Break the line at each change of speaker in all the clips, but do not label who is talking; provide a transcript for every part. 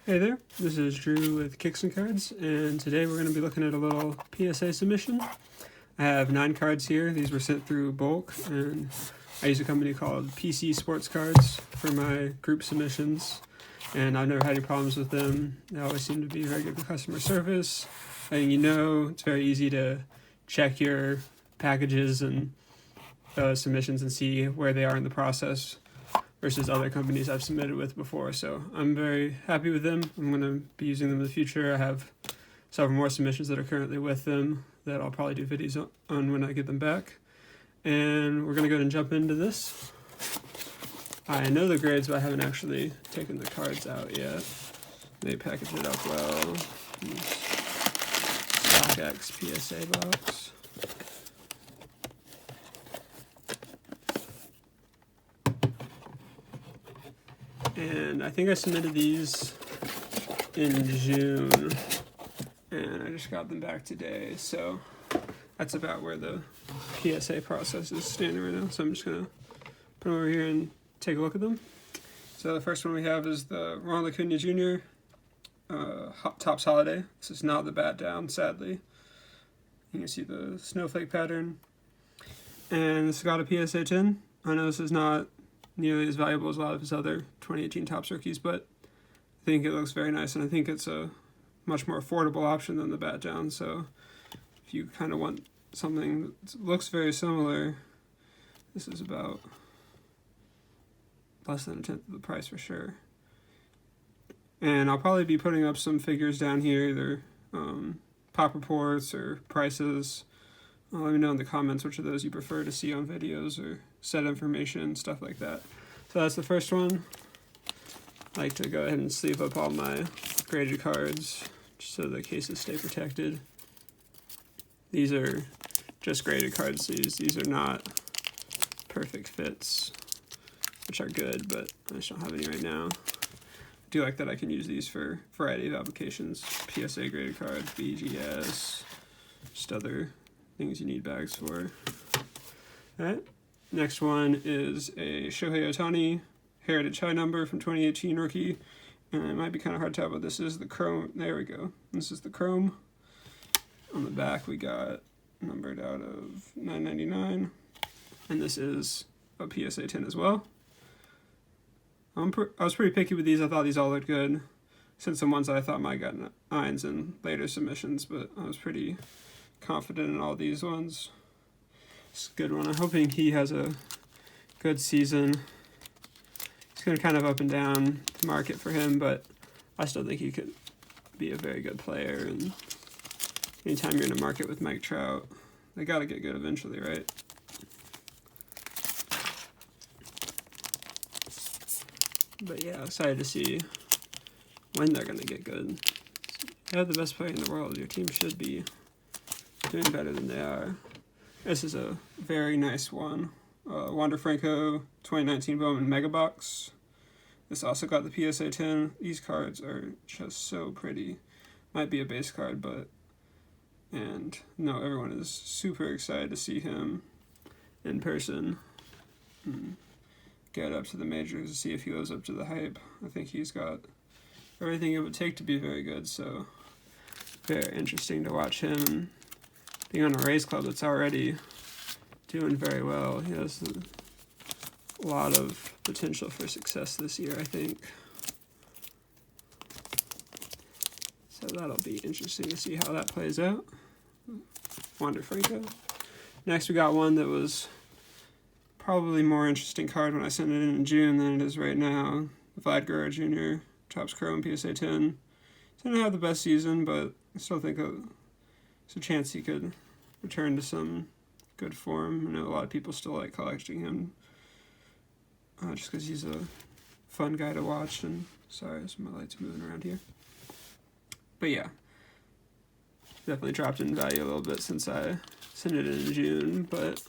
Hey there, this is Drew with Kicks and Cards, and today we're going to be looking at a little PSA submission. I have 9 cards here. These were sent through bulk, and I use a company called PSA Sports Cards for my group submissions, and I've never had any problems with them. They always seem to be very good with customer service. And it's very easy to check your packages and submissions and see where they are in the process versus other companies I've submitted with before. So I'm very happy with them. I'm going to be using them in the future. I have several more submissions that are currently with them that I'll probably do videos on when I get them back. And we're going to go ahead and jump into this. I know the grades, but I haven't actually taken the cards out yet. They packaged it up well. StockX PSA box. And I think I submitted these in June, and I just got them back today, so that's about where the PSA process is standing right now. So I'm just going to put them over here and take a look at them. So the first one we have is the Ronald Acuna Jr. Topps Holiday. This is not the bat down, sadly. You can see the snowflake pattern. And this has got a PSA 10. I know this is not nearly as valuable as a lot of his other 2018 Topps rookies, but I think it looks very nice, and I think it's a much more affordable option than the bat down. So if you kind of want something that looks very similar, this is about less than a tenth of the price for sure. And I'll probably be putting up some figures down here, either pop reports or prices. Let me know in the comments which of those you prefer to see on videos, or set information, stuff like that. So that's the first one. I like to go ahead and sleeve up all my graded cards just so the cases stay protected. These are just graded cards. These are not perfect fits, which are good, but I just don't have any right now. I do like that I can use these for a variety of applications. PSA graded cards, BGS, just other things you need bags for. Alright, next one is a Shohei Ohtani Heritage High number from 2018 rookie. And it might be kind of hard to tell, but this is the chrome. There we go. This is the chrome. On the back we got numbered out of 999. And this is a PSA 10 as well. I was pretty picky with these. I thought these all looked good. Since some ones I thought might got nines in later submissions, but I was pretty confident in all these ones. It's a good one. I'm hoping he has a good season. It's going to kind of up and down the market for him, but I still think he could be a very good player. And anytime you're in a market with Mike Trout, they got to get good eventually, right? But yeah, excited to see when they're going to get good. You have the best player in the world. Your team should be doing better than they are. This is a very nice one. Wander Franco 2019 Bowman Mega Box. This also got the PSA 10. These cards are just so pretty. Might be a base card, but everyone is super excited to see him in person. Get up to the majors to see if he lives up to the hype. I think he's got everything it would take to be very good, so very interesting to watch him. Being on a Rays club that's already doing very well. He has a lot of potential for success this year, I think. So that'll be interesting to see how that plays out. Wander Franco. Next we got one that was probably more interesting card when I sent it in June than it is right now. Vlad Guerrero Jr. Topps Chrome PSA 10. Didn't have the best season, but I still think there's a chance he could return to some good form. I know a lot of people still like collecting him just because he's a fun guy to watch. And sorry, my lights moving around here. But yeah, definitely dropped in value a little bit since I sent it in June. But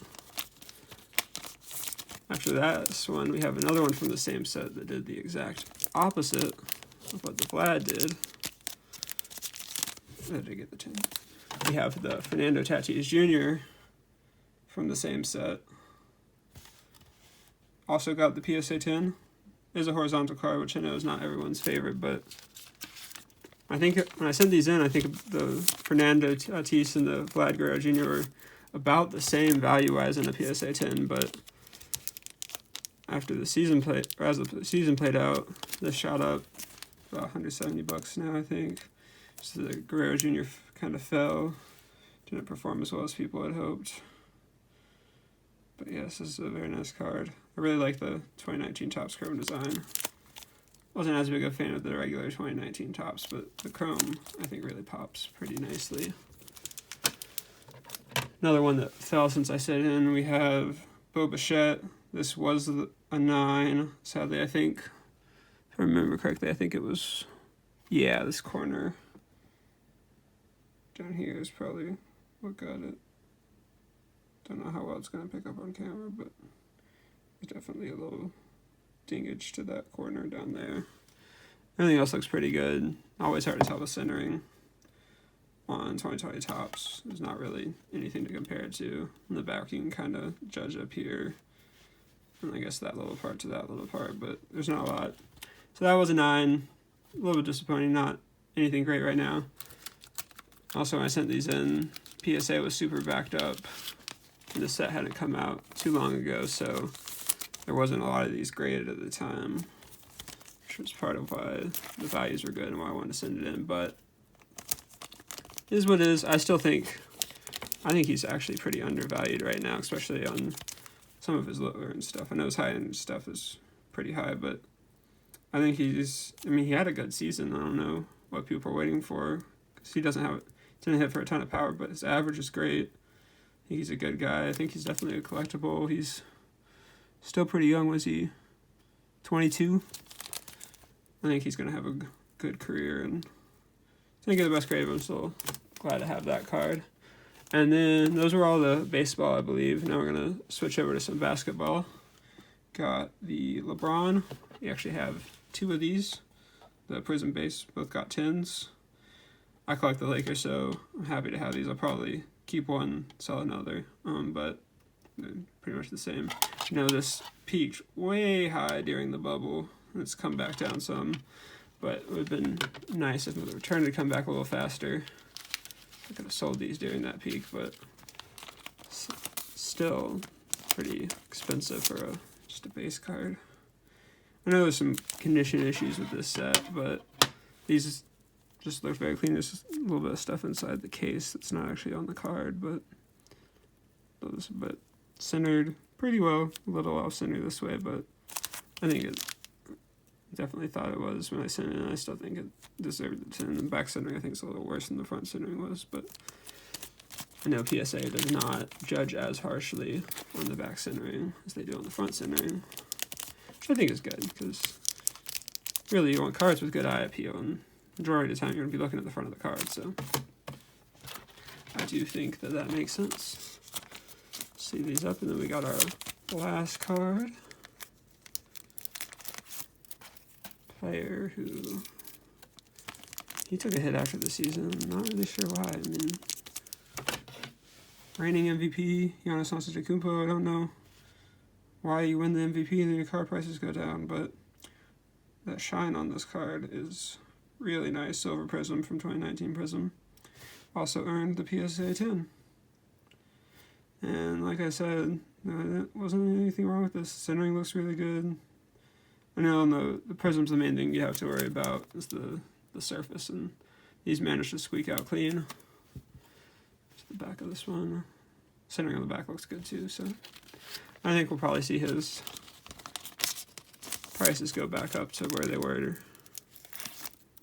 after that one, we have another one from the same set that did the exact opposite of what the Vlad did. Where did I get the 10? We have the Fernando Tatis Jr. from the same set. Also got the PSA 10. There's a horizontal card, which I know is not everyone's favorite, but I think when I sent these in, I think the Fernando Tatis and the Vlad Guerrero Jr. were about the same value-wise in a PSA 10, but after the season played, or as the season played out, this shot up about $170 now, I think. So the Guerrero Jr. kind of fell, didn't perform as well as people had hoped. But yes, this is a very nice card. I really like the 2019 Topps Chrome design. Wasn't as big a fan of the regular 2019 Topps, but the Chrome I think really pops pretty nicely. Another one that fell since I sent in, we have Bo Bichette. This was a 9. Sadly, I think, if I remember correctly, I think it was, yeah, this corner down here is probably what got it. Don't know how well it's going to pick up on camera, but there's definitely a little dingage to that corner down there. Everything else looks pretty good. Always hard to tell the centering on 2020 Topps. There's not really anything to compare it to. In the back, you can kind of judge up here. And I guess that little part to that little part, but there's not a lot. So that was a 9. A little bit disappointing, not anything great right now. Also, when I sent these in, PSA was super backed up. And the set hadn't come out too long ago, so there wasn't a lot of these graded at the time, which was part of why the values were good and why I wanted to send it in. But it is what it is. I think he's actually pretty undervalued right now, especially on some of his lower end stuff. I know his high end stuff is pretty high, but I think he had a good season. I don't know what people are waiting for, because he didn't hit for a ton of power, but his average is great. I think he's a good guy. I think he's definitely a collectible. He's still pretty young. Was he 22? I think he's going to have a good career, and I think get the best grade of him, so glad to have that card. And then those were all the baseball, I believe. Now we're going to switch over to some basketball. Got the LeBron. We actually have 2 of these. The Prism base both got 10s. I collect the Lakers, so I'm happy to have these. I'll probably keep one, sell another, but they're pretty much the same. This peaked way high during the bubble. It's come back down some, but it would have been nice if the return had come back a little faster. I could have sold these during that peak, but still pretty expensive for just a base card. I know there's some condition issues with this set, but these just look very clean. There's a little bit of stuff inside the case that's not actually on the card, but centered pretty well. A little off center this way, but I think it definitely thought it was when I sent it in. I still think it deserved the 10. The back centering I think is a little worse than the front centering was, but I know PSA does not judge as harshly on the back centering as they do on the front centering, which I think is good, because really you want cards with good eye appeal, and majority of the time you're going to be looking at the front of the card, so I do think that makes sense. See these up, and then we got our last card. Player who, he took a hit after the season. I'm not really sure why. I mean, reigning MVP, Giannis Antetokounmpo. I don't know why you win the MVP and then your card prices go down, but that shine on this card is really nice. Silver Prism from 2019 Prism. Also earned the PSA 10. And like I said, there wasn't anything wrong with this. Centering looks really good. I know the Prism's the main thing you have to worry about is the surface, and these managed to squeak out clean. Just the back of this one. Centering on the back looks good too, so I think we'll probably see his prices go back up to where they were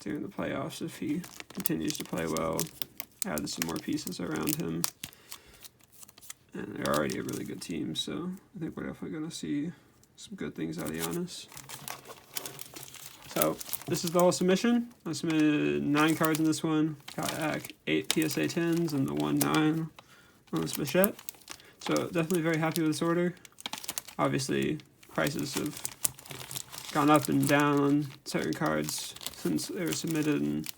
during the playoffs if he continues to play well, add some more pieces around him. And they're already a really good team, so I think we're definitely going to see some good things out of Giannis. So this is the whole submission. I submitted 9 cards in this one. Got back 8 PSA 10s and the 1/9 on this Bichette. So definitely very happy with this order. Obviously, prices have gone up and down on certain cards since they were submitted, and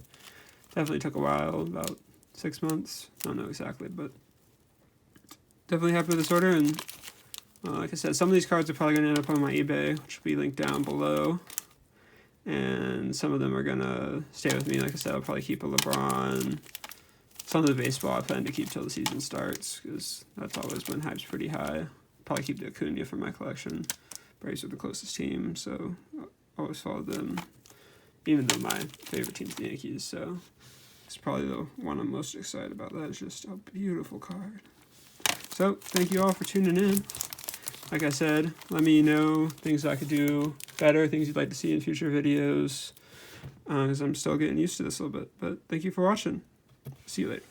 definitely took a while, about 6 months. Don't know exactly, but definitely happy with this order. And like I said, some of these cards are probably going to end up on my eBay, which will be linked down below. and some of them are going to stay with me. Like I said, I'll probably keep a LeBron. Some of the baseball I plan to keep till the season starts, because that's always when hype's pretty high. Probably keep the Acuna for my collection. Braves are the closest team, so I always follow them, even though my favorite team's the Yankees, so it's probably the one I'm most excited about. That is just a beautiful card. So, thank you all for tuning in. Like I said, let me know things I could do better, things you'd like to see in future videos, because I'm still getting used to this a little bit. But thank you for watching. See you later.